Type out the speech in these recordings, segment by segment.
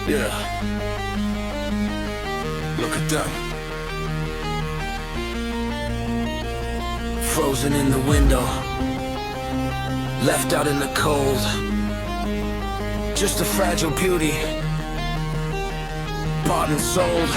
Yeah. Look at them. Frozen in the window, left out in the cold. Just a fragile beauty, bought and sold.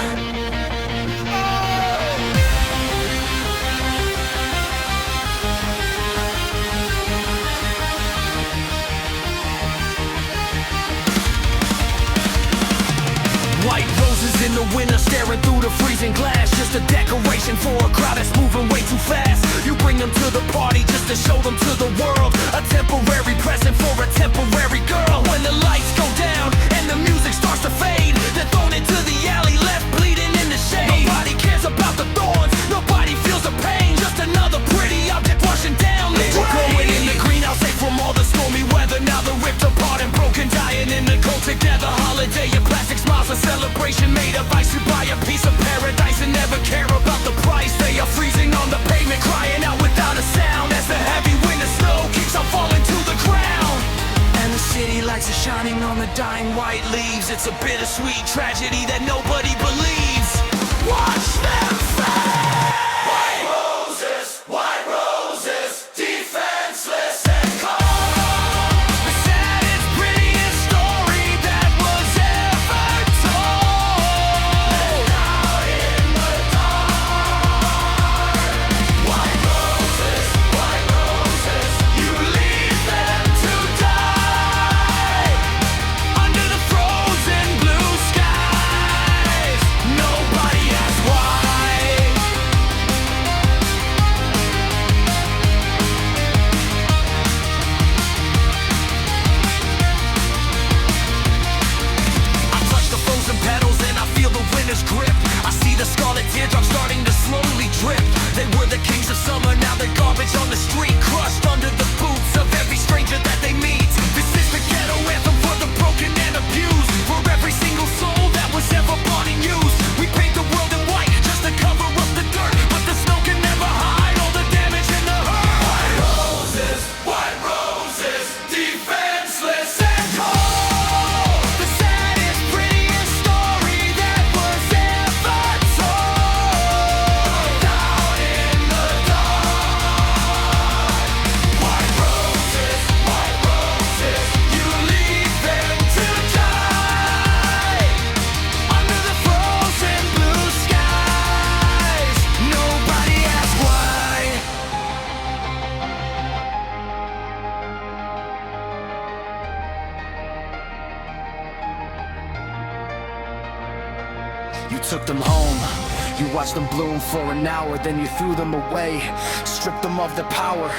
White roses in the winter, staring through the freezing glass. Just a decoration for a crowd that's moving way too fast. You bring them to the party just to show them to the world. A temporary present for a temporary girl. When the lights go down and the music starts to fade, they're thrown into the alley, left bleeding in the shade. Nobody cares about the thorns, nobody feels the pain. Just another pretty object washing down the drain. We're going in the greenhouse, safe from all the stormy weather. Now they're ripped apart and broken, dying in the cold together. Holiday, your plastic smiles, a celebration made of ice. You buy a piece of paradise and never care about the price. They are freezing on the pavement, crying out without a sound as the heavy winter snow keeps on falling to the ground. And the city lights are shining on the dying white leaves. It's a bittersweet tragedy that nobody believes. Watch them fall. White roses, defenseless and cold. The saddest, prettiest story that was ever told. Out in the dark. White roses, you leave them to die. Under the frozen blue skies, nobody asks why. I touch the frozen petals and I feel the winter's grip. I see the scarlet teardrops starting to slowly drip. They were the kings of summer, now they're garbage on the street, crushed under the boots of every stranger that they meet. This is the ghetto anthem for the broken and abused, for every single soul that was ever bought and used. We paint the world in white just to cover up the dirt, but the snow can never hide all the damage and the hurt. White roses, defenseless and cold. The saddest, prettiest story that was ever told. Out in the dark. White roses, you leave them to die. Under the frozen blue skies, nobody asks why. You took them home, you watched them bloom for an hour, then you threw them away, stripped them of their power.